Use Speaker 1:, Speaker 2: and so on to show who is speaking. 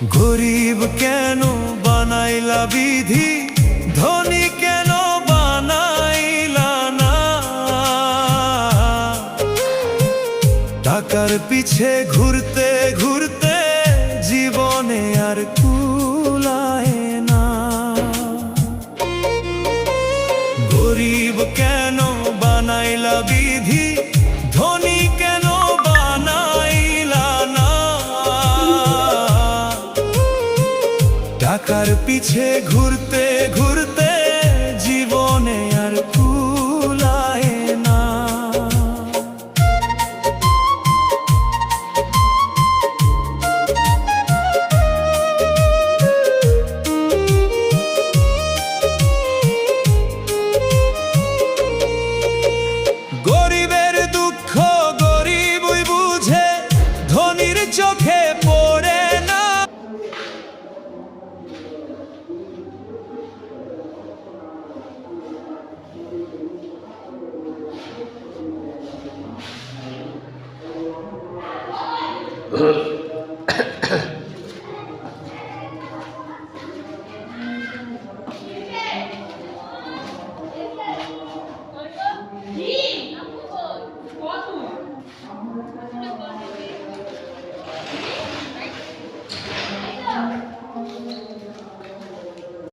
Speaker 1: গরিব কেন বানাইলা বিধি, ধনী কেন বানাইলা না? টাকার পিছে ঘুরতে ঘুরতে জীবনে আর কুলায় না। গরিব কেন বানাইলা বিধি, ধনী কেন বানাইলা না? টাকার পিছে ঘুরতে ঘুরতে জীবনে আর কুলায় না। গরিবের দুঃখ গরিবই বুঝে, ধনীর চোখে পড়ে না।
Speaker 2: Good.